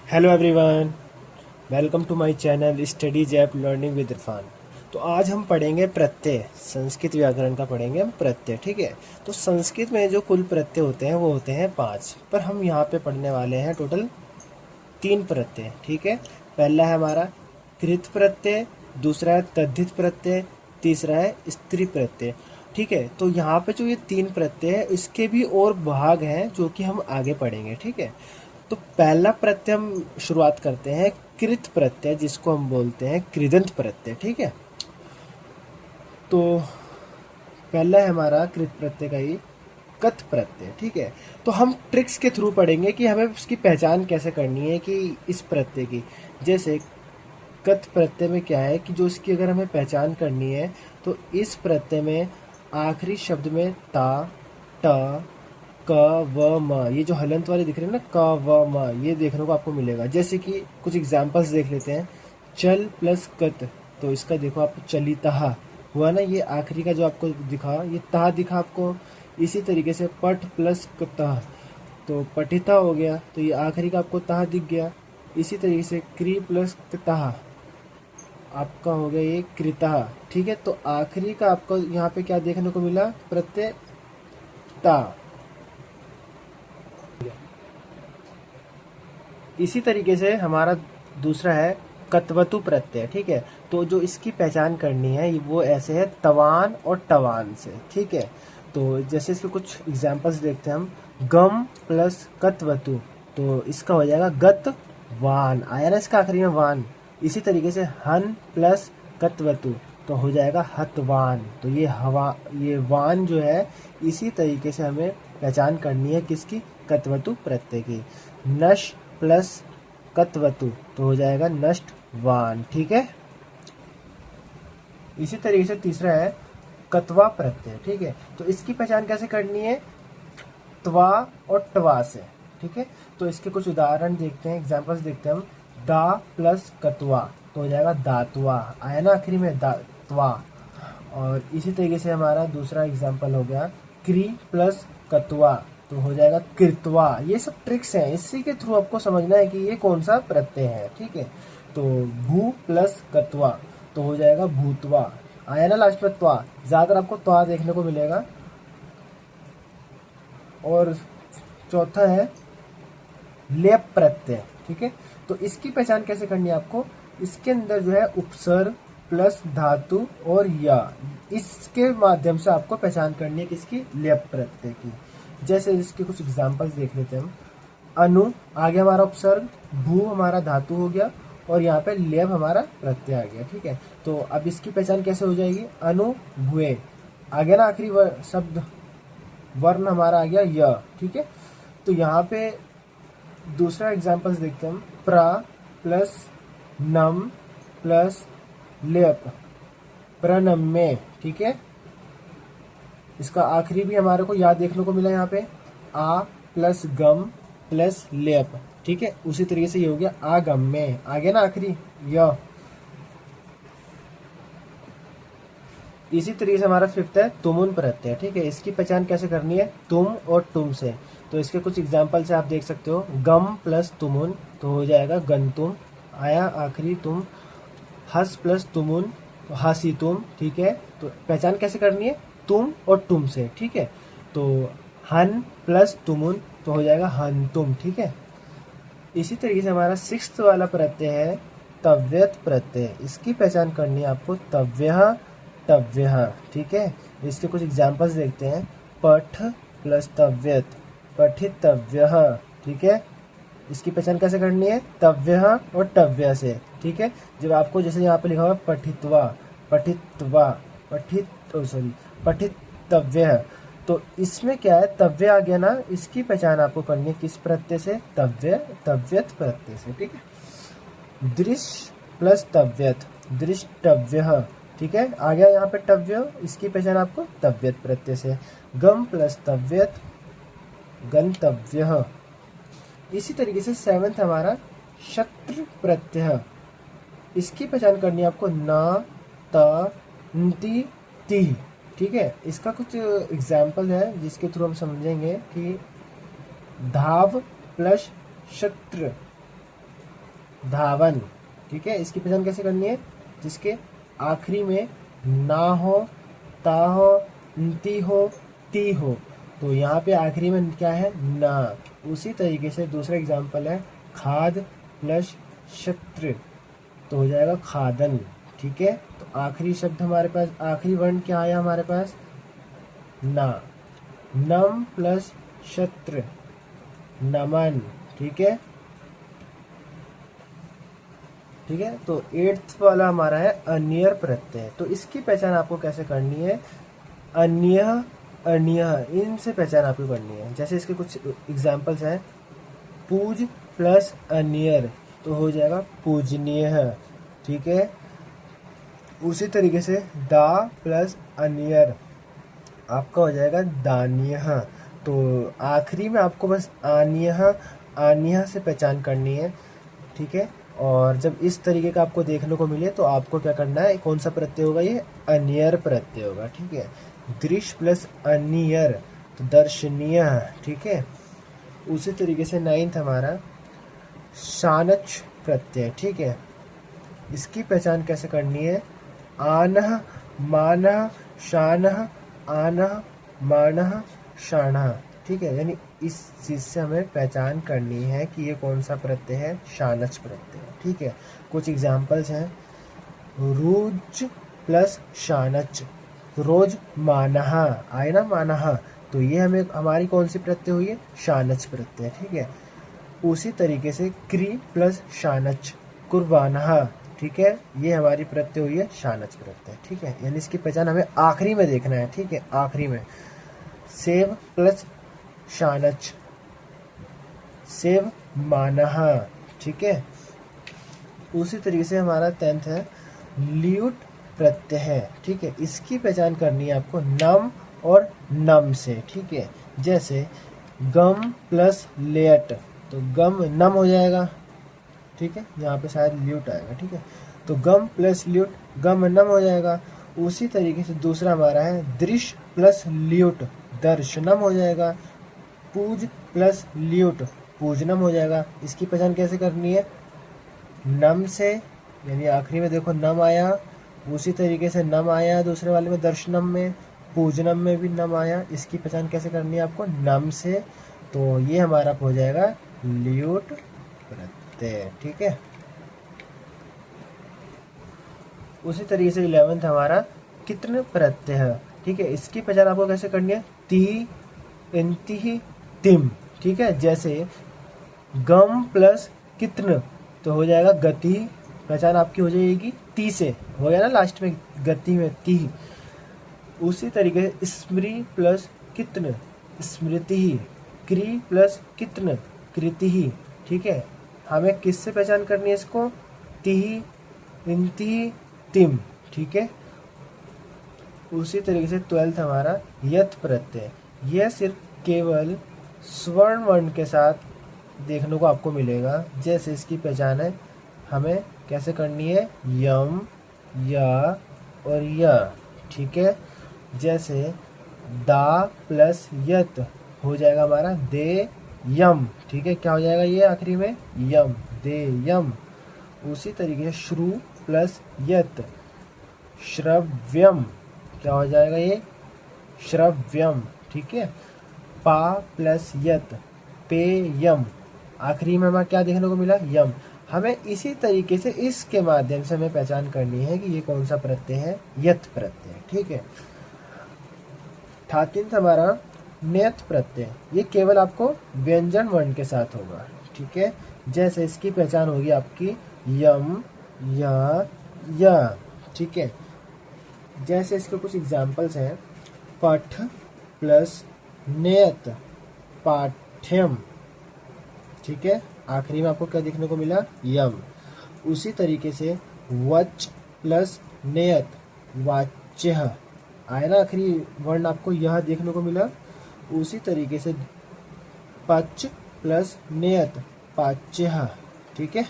Hello everyone, welcome to my channel studies app learning with Irfan. तो आज हम पढ़ेंगे प्रत्यय, संस्कृत व्याकरण का पढ़ेंगे हम प्रत्यय। ठीक है। तो संस्कृत में जो कुल प्रत्यय होते हैं वो होते हैं 5, पर हम यहाँ पे पढ़ने वाले हैं टोटल 3 प्रत्यय। ठीक है। पहला है हमारा कृत प्रत्यय, दूसरा है तद्धित प्रत्यय, तीसरा है स्त्री प्रत्यय। ठीक है। तो यहाँ पे जो ये 3 प्रत्यय है इसके भी और भाग हैं जो कि हम आगे पढ़ेंगे। ठीक है। तो पहला प्रत्यय हम शुरुआत करते हैं कृत प्रत्यय, जिसको हम बोलते हैं कृदंत प्रत्यय। ठीक है। तो पहला है हमारा कृत प्रत्यय का ही कत प्रत्यय। ठीक है। तो हम ट्रिक्स के थ्रू पढ़ेंगे कि हमें उसकी पहचान कैसे करनी है कि इस प्रत्यय की। जैसे कत प्रत्यय में क्या है कि जो इसकी अगर हमें पहचान करनी है तो इस प्रत्यय में आखिरी शब्द में ता, ट, क, व, म, ये जो हलंत वाले दिख रहे हैं ना, क, व, म, ये देखने को आपको मिलेगा। जैसे कि कुछ एग्जांपल्स देख लेते हैं। चल प्लस कत, तो इसका देखो आपको चलितः हुआ ना, ये आखिरी का जो आपको दिखा, ये ता दिखा आपको। इसी तरीके से पठ प्लस कतः, तो पठिता हो गया, तो ये आखिरी का आपको ता दिख गया। इसी तरीके से क्री प्लस तः आपका हो गया ये कृता। ठीक है। तो आखिरी का आपको यहाँ पे क्या देखने को मिला, प्रत्यय ता। इसी तरीके से हमारा दूसरा है कत्वतु प्रत्यय। ठीक है। तो जो इसकी पहचान करनी है वो ऐसे है तवान और टवान से। ठीक है। तो जैसे इसके कुछ एग्जांपल्स देखते हैं हम। गम प्लस कत्वतु, तो इसका हो जाएगा गत वान, आया ना इसका आखिरी में वान। इसी तरीके से हन प्लस कत्वतु, तो हो जाएगा हतवान। तो ये वान जो है, इसी तरीके से हमें पहचान करनी है किसकी, कत्वतु प्रत्यय की। नश प्लस कत्वतु, तो हो जाएगा नष्टवान। ठीक है। इसी तरीके से तीसरा है कत्वा प्रत्यय। ठीक है। तो इसकी पहचान कैसे करनी है, त्वा और टवा से। ठीक है। तो इसके कुछ उदाहरण देखते हैं, एग्जांपल्स देखते हैं हम। दा प्लस कत्वा, तो हो जाएगा दातवा, आया ना आखिरी में दातवा। और इसी तरीके से हमारा दूसरा एग्जांपल हो गया क्री प्लस कत्वा, तो हो जाएगा कृत्वा। ये सब ट्रिक्स हैं, इसी के थ्रू आपको समझना है कि ये कौन सा प्रत्यय है। ठीक है। तो भू प्लस कत्वा, तो हो जाएगा भूतवा, आया ना लास्ट में त्वा, ज्यादातर आपको त्वा देखने को मिलेगा। और चौथा है लेप प्रत्यय। ठीक है। तो इसकी पहचान कैसे करनी है आपको, इसके अंदर जो है उपसर्ग प्लस धातु और या, इसके माध्यम से आपको पहचान करनी है किसकी, लेप प्रत्यय की। जैसे इसके कुछ एग्जांपल्स देख लेते हैं हम। अनु आगे हमारा उपसर्ग, भू हमारा धातु हो गया, और यहाँ पे लेप हमारा प्रत्यय आ गया। ठीक है। तो अब इसकी पहचान कैसे हो जाएगी, अनु भुए, आगे ना आखिरी शब्द वर्ण हमारा आ गया य। ठीक है। तो यहाँ पे दूसरा एग्जांपल्स देखते हैं हम। प्र प्लस नम प्लस लेप, प्रनम्य। ठीक है। इसका आखिरी भी हमारे को याद देखने को मिला यहाँ पे, आ प्लस गम प्लस लेप। ठीक है। उसी तरीके से ये हो गया आगम्य, आगे ना आखिरी य। इसी तरीके से हमारा फिफ्थ है तुमुन प्रत्यय। ठीक है। इसकी पहचान कैसे करनी है, तुम और तुम से। तो इसके कुछ एग्जाम्पल से आप देख सकते हो। गम प्लस तुमुन, तो हो जाएगा गंतुम, आया आखिरी तुम। हस प्लस तुमुन, तो हसी तुम। ठीक है। तो पहचान कैसे करनी है, तुम और तुम से। ठीक है। तो हन प्लस तुमुन, तो हो जाएगा हन तुम। ठीक है। इसी तरीके से हमारा सिक्स्थ वाला प्रत्यय है तव्यत प्रत्यय। इसकी पहचान करनी है आपको, तव्यः तव्यः। ठीक है। इसके कुछ एग्जांपल्स देखते हैं। पठ प्लस तव्यत, पठितव्यः। ठीक है। इसकी पहचान कैसे करनी है, तव्यः और तव्य से। ठीक है। जब आपको जैसे यहाँ पे लिखा हुआ पठित्वा, पठित्वा, पठितव्यः, तो इसमें क्या है, तव्य आ गया ना, इसकी पहचान आपको करनी है किस प्रत्यय से, तव्यत प्रत्यय से। ठीक है। दृश्य प्लस तव्यत, दृष्टव्यः। ठीक है। आ गया यहाँ पे टव्य, इसकी पहचान आपको तव्यत प्रत्यय से। गम प्लस तव्यत, गंतव्यः। इसी तरीके से सेवंथ हमारा शत्रु प्रत्यय। इसकी पहचान करनी है आपको, न, त, न्ति, ति। ठीक है। इसका कुछ एग्जाम्पल है जिसके थ्रू हम समझेंगे कि धाव प्लस शत्रु, धावन। ठीक है, इसकी पहचान कैसे करनी है? जिसके आखिरी में ना हो, ता हो, ती हो, ती हो, तो यहाँ पे आखिरी में क्या है? ना। उसी तरीके से दूसरा एग्जाम्पल है खाद प्लस शत्रु, तो हो जाएगा खादन। ठीक है, तो आखिरी शब्द हमारे पास, आखिरी वर्ण क्या आया हमारे पास? ना। नम प्लस शत्रु, नमन। ठीक है, ठीक है। तो 8th वाला हमारा है अन्य प्रत्यय। तो इसकी पहचान आपको कैसे करनी है? अन्य, अन्य, इनसे पहचान आपको करनी है। जैसे इसके कुछ एग्जाम्पल्स हैं, पूज प्लस अन्यर, तो हो जाएगा पूजनीय। ठीक है, उसी तरीके से दा प्लस अन्यर आपका हो जाएगा दानीय। तो आखिरी में आपको बस आनीय, आनीय से पहचान करनी है। ठीक है, और जब इस तरीके का आपको देखने को मिले तो आपको क्या करना है? कौन सा प्रत्यय होगा? ये अन्यर प्रत्यय होगा। ठीक है, दृश्य प्लस अन्यर, तो दर्शनीय। ठीक है, उसी तरीके से 9th हमारा शानच प्रत्यय। ठीक है, इसकी पहचान कैसे करनी है? आनह, मानह, शानह, आनह, मानह, शानह। ठीक है, यानी इस चीज से हमें पहचान करनी है कि ये कौन सा प्रत्यय है? शानच प्रत्यय। ठीक है, कुछ एग्जाम्पल्स हैं, रोज प्लस शानच, रोज मानह, आए ना मानह, तो ये हमें हमारी कौन सी प्रत्यय हुई है? शानच प्रत्यय। ठीक है, उसी तरीके से क्री प्लस शानच, कुर्बानहा। ठीक है, ये हमारी प्रत्यय हुई है शानच प्रत्यय। ठीक है, यानी इसकी पहचान हमें आखिरी में देखना है। ठीक है, आखिरी में सेव प्लस शानच, सेव मानहा। ठीक है, उसी तरीके से हमारा 10th है ल्यूट प्रत्यय है। ठीक है, इसकी पहचान करनी है आपको नम और नम से। ठीक है, जैसे गम प्लस लेट, तो गम नम हो जाएगा। ठीक है, यहाँ पे शायद ल्यूट आएगा। ठीक है, तो गम प्लस ल्यूट, गम नम हो जाएगा। उसी तरीके से दूसरा हमारा है दृश्य प्लस ल्यूट, दर्शनम हो जाएगा। पूज प्लस ल्यूट, पूजनम हो जाएगा। इसकी पहचान कैसे करनी है? नम से, यानी आखिरी में देखो नम आया, उसी तरीके से नम आया दूसरे वाले में दर्शनम में, पूजनम में भी नम आया। इसकी पहचान कैसे करनी है आपको? नम से, तो ये हमारा हो जाएगा ल्यूट प्रत्यय। ठीक है, उसी तरीके से 11th हमारा कितने प्रत्यय है। ठीक है, इसकी पहचान आपको कैसे करनी है? ती, इंति, तिम। ठीक है, जैसे गम प्लस कितन, तो हो जाएगा गति, पहचान आपकी हो जाएगी ती से, हो गया ना लास्ट में गति में ती। उसी तरीके से स्मृ प्लस कितन, स्मृति, क्री प्लस कितन, कृति। ठीक है, हमें किससे पहचान करनी है इसको? ती, इंति, तिम। ठीक है, उसी तरीके से 12th हमारा यत प्रत्यय। यह सिर्फ केवल स्वर्ण वर्ण के साथ देखने को आपको मिलेगा। जैसे इसकी पहचान है हमें कैसे करनी है? यम, या और या। ठीक है, जैसे दा प्लस यत हो जाएगा हमारा दे यम। ठीक है, क्या हो जाएगा ये आखिरी में? यम, दे यम। उसी तरीके से श्रु प्लस यत, श्रव्यम, क्या हो जाएगा ये? श्रव्यम। ठीक है, पा प्लस यत, पेयम, आखिरी में हमें क्या देखने को मिला? यम। हमें इसी तरीके से इसके माध्यम से हमें पहचान करनी है कि ये कौन सा प्रत्यय है? यत प्रत्यय। ठीक है, 13th हमारा नेत प्रत्यय। ये केवल आपको व्यंजन वर्ण के साथ होगा। ठीक है, जैसे इसकी पहचान होगी आपकी यम, या। ठीक है, जैसे इसके कुछ एग्जाम्पल्स हैं, पठ प्लस नेत, पाठ्यम। ठीक है, आखिरी में आपको क्या देखने को मिला? यम। उसी तरीके से वच प्लस नेयत, वाच्य, आया ना आखिरी वर्ण आपको यह देखने को मिला। उसी तरीके से पच प्लस नेयत, पाच्य। ठीक है,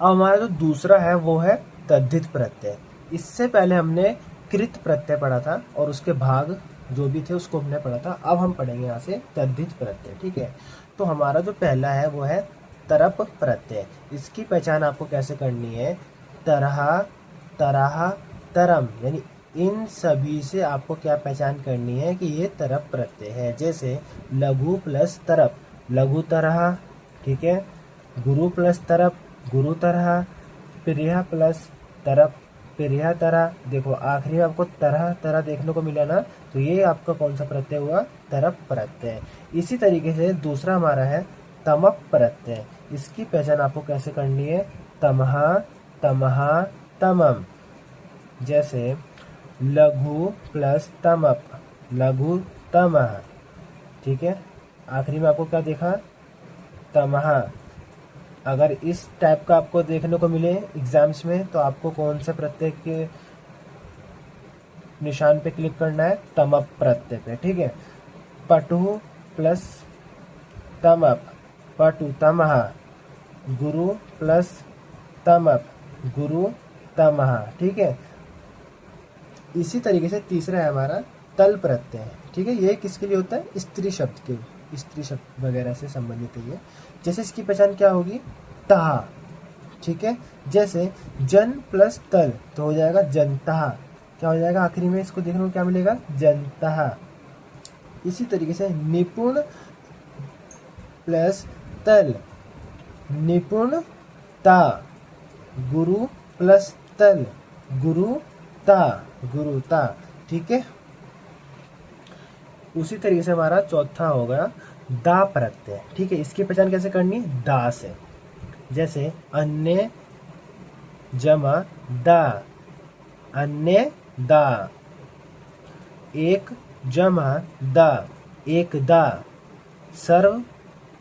अब हमारा जो दूसरा है वो है तद्धित प्रत्यय। इससे पहले हमने कृत प्रत्यय पढ़ा था और उसके भाग जो भी थे उसको हमने पढ़ा था। अब हम पढ़ेंगे यहाँ से तद्धित प्रत्यय। ठीक है, तो हमारा जो पहला है वो है तरप प्रत्यय। इसकी पहचान आपको कैसे करनी है, तरह, तरह, तरम, यानी इन सभी से आपको क्या पहचान करनी है कि ये तरप प्रत्यय है। जैसे लघु प्लस तरप, लघु तरह, ठीक है। गुरु प्लस तरप, गुरु तरह। प्रिय प्लस तरप, प्रिय तरह। देखो आखिरी में आपको तरह तरह देखने को मिला ना, तो ये आपका कौन सा प्रत्यय हुआ, तरप प्रत्यय। इसी तरीके से दूसरा हमारा है तमप प्रत्यय। इसकी पहचान आपको कैसे करनी है, तमहा, तमहा, तमम। जैसे लघु प्लस तमप, लघु तमह, ठीक है। आखिरी में आपको क्या देखा, तमहा। अगर इस टाइप का आपको देखने को मिले एग्जाम्स में, तो आपको कौन से प्रत्यय के निशान पे क्लिक करना है, तमप प्रत्यय पे, ठीक है। पटु प्लस तमप, पटु तमह। गुरु प्लस तमप, गुरु तमह, ठीक है। इसी तरीके से तीसरा है हमारा तल प्रत्यय, ठीक है। ये किसके लिए होता है, स्त्री शब्द के, स्त्री शब्द वगैरह से संबंधित है ये। जैसे इसकी पहचान क्या होगी, ता, ठीक है। जैसे जन प्लस तल तो हो जाएगा जनता, क्या हो जाएगा आखिरी में, इसको देखने को क्या मिलेगा, जनता। इसी तरीके से निपुण प्लस तल, निपुणता। गुरु प्लस तल, गुरुता, गुरुता, ठीक है। उसी तरीके से हमारा चौथा होगा दा प्रत्यय, ठीक है। इसकी पहचान कैसे करनी, दा से। जैसे अन्य जमा दा, अन्य दा। एक जमा दा, एक दा। सर्व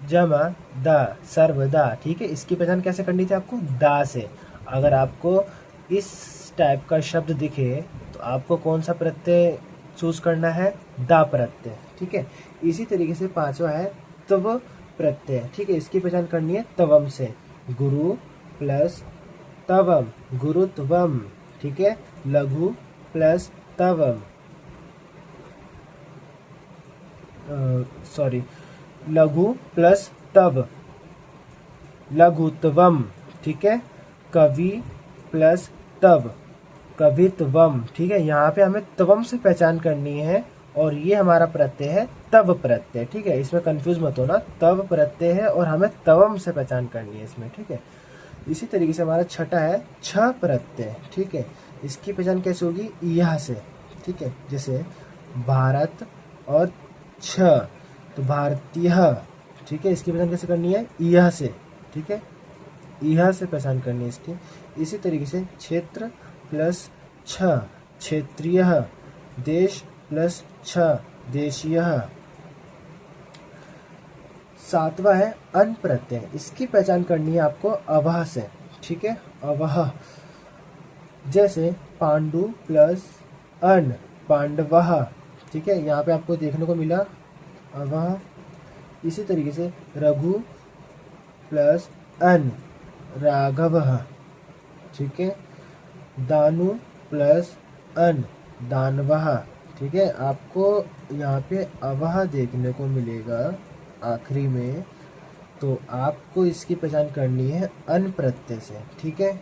जमा दा, सर्वदा, ठीक है। इसकी पहचान कैसे करनी थी आपको, दा से। अगर आपको इस टाइप का शब्द दिखे तो आपको कौन सा प्रत्यय चूज करना है, दा प्रत्यय, ठीक है। इसी तरीके से पांचवा है तव प्रत्यय, ठीक है। इसकी पहचान करनी है तवम से। गुरु प्लस तवम, गुरुत्वम, ठीक है। लघु प्लस तवम, सॉरी, लघु प्लस तव, लघुत्वम, ठीक है। कवि प्लस तव, कवित्वम, ठीक है। यहाँ पे हमें तवम से पहचान करनी है, और ये हमारा प्रत्यय है तव प्रत्यय, ठीक है। इसमें कंफ्यूज मत होना, तव प्रत्यय है और हमें तवम से पहचान करनी है इसमें, ठीक है। इसी तरीके से हमारा छठा है छ प्रत्यय, ठीक है। इसकी पहचान कैसे होगी, यह से, ठीक है। जैसे भारत और छ, तो भारतीय, ठीक है। इसकी पहचान कैसे करनी है, यह से, ठीक है। यह से पहचान करनी है इसकी। इसी तरीके से क्षेत्र प्लस छ, क्षेत्रीय। देश प्लस छ, देशीय। सातवां है अन प्रत्यय। इसकी पहचान करनी है आपको अवह से, ठीक है, अवह। जैसे पांडु प्लस अन, पांडवः, ठीक है। यहाँ पे आपको देखने को मिला अवह। इसी तरीके से रघु प्लस अन, राघवः, ठीक है। दानु प्लस अन, दानवः, ठीक है। आपको यहाँ पे अवह देखने को मिलेगा आखिरी में, तो आपको इसकी पहचान करनी है अन प्रत्यय से, ठीक है।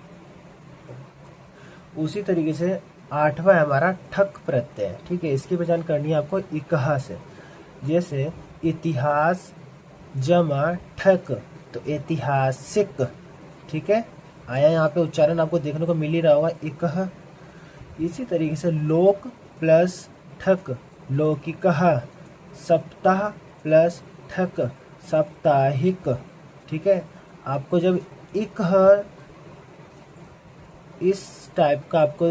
उसी तरीके से आठवां है हमारा ठक प्रत्यय, ठीक है। इसकी पहचान करनी है आपको इकहा से। जैसे इतिहास जमा ठक, तो ऐतिहासिक, ठीक है। आया यहाँ पे उच्चारण आपको देखने को मिल ही रहा होगा, इकह। इसी तरीके से लोक प्लस ठक, लौकिकः। सप्ताह प्लस ठक, साप्ताहिक, ठीक है। आपको जब इकह इस टाइप का आपको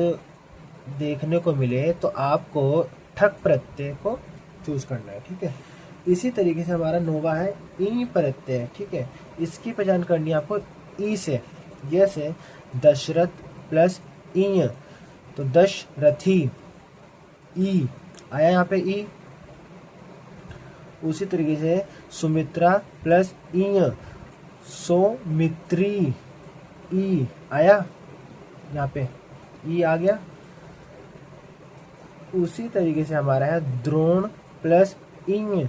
देखने को मिले तो आपको ठक प्रत्यय को चूज करना है, ठीक है। इसी तरीके से हमारा नोवा है ई प्रत्यय, ठीक है। इसकी पहचान करनी है आपको ई से। जैसे दशरथ प्लस ई, तो दशरथी, ई आया यहाँ पे ई। उसी तरीके से सुमित्रा प्लस ई, सौमित्री, ई आया यहाँ पे, ई आ गया। उसी तरीके से हमारा है द्रोण प्लस इंग,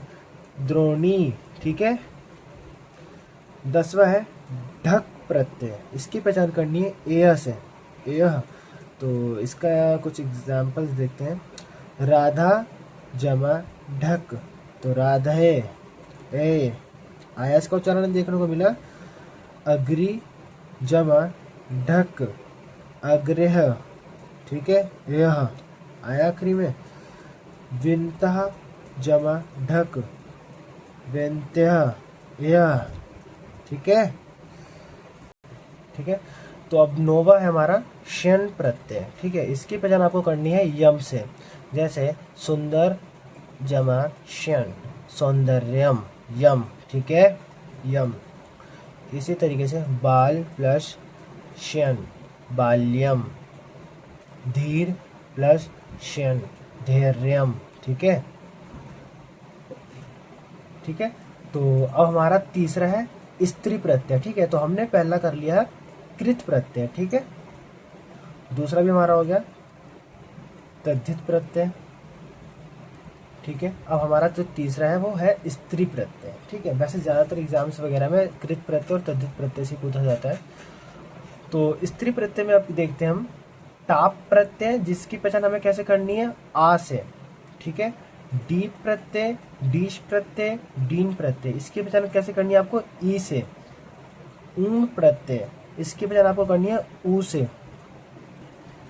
द्रोणी, ठीक है। 10वां है ढक प्रत्यय, इसकी पहचान करनी है एह से, एह। तो इसका कुछ एग्जाम्पल्स देखते हैं। राधा जमा ढक, तो राधे ए आया, इसका उच्चारण देखने को मिला। अग्री जमा ढक अग्रह, ठीक है, यह आया आखिरी में। विंतः जमा ढक विंत्यः, यह, ठीक है, ठीक है। तो अब नोवा है हमारा शन प्रत्यय, ठीक है, इसकी पहचान आपको करनी है यम से। जैसे सुंदर जमा शन, सौंदर्यम, यम, ठीक है, यम। इसी तरीके से बाल प्लस शन, बाल्यम। धीर प्लस शन, धैर्यम, ठीक है, ठीक है। तो अब हमारा तीसरा है स्त्री प्रत्यय, ठीक है। तो हमने पहला कर लिया कृत प्रत्यय, ठीक है। दूसरा भी हमारा हो गया तद्धित प्रत्यय, ठीक है। अब हमारा जो तीसरा है वो है स्त्री प्रत्यय, ठीक है। वैसे ज्यादातर एग्जाम्स वगैरह में कृत प्रत्यय और तद्धित प्रत्यय से पूछा जाता है। तो स्त्री प्रत्यय में अब देखते हैं हम टाप प्रत्यय, जिसकी पहचान हमें कैसे करनी है आ से, ठीक है। डीप प्रत्यय, डीश प्रत्यय, डीन प्रत्यय, इसकी पहचान कैसे करनी है आपको ई से। ऊं प्रत्यय, इसकी पहचान आपको करनी है ऊ से,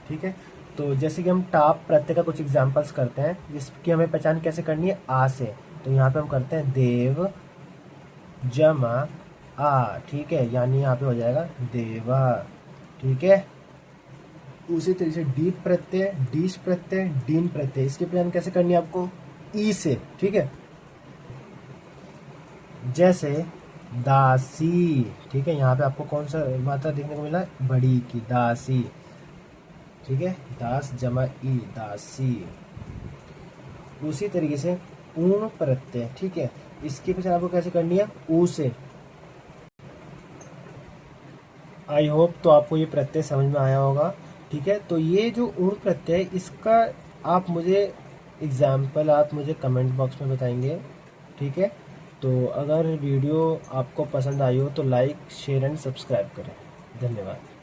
ठीक है। तो जैसे कि हम टाप प्रत्यय का कुछ एग्जांपल्स करते हैं, जिसकी हमें पहचान कैसे करनी है आ से। तो यहाँ पे हम करते हैं देव जमा आ, ठीक है, यानी यहाँ पे हो जाएगा देवा, ठीक है। उसी तरीके से डीप प्रत्यय, डीश प्रत्यय, डीन प्रत्यय, इसकी पहचान कैसे करनी है आपको ई से, ठीक है। जैसे दासी, ठीक है, यहाँ पे आपको कौन सा मात्रा देखने को मिला, बड़ी की, दासी, ठीक है, दास जमा ई, दासी। उसी तरीके से ऊण प्रत्यय, ठीक है, इसकी पहचान आपको कैसे करनी है ऊ से। आई होप तो आपको ये प्रत्यय समझ में आया होगा, ठीक है। तो ये जो ऊण प्रत्यय, इसका आप मुझे एग्जाम्पल आप मुझे कमेंट बॉक्स में बताएंगे, ठीक है। तो अगर वीडियो आपको पसंद आई हो तो लाइक शेयर एंड सब्सक्राइब करें। धन्यवाद।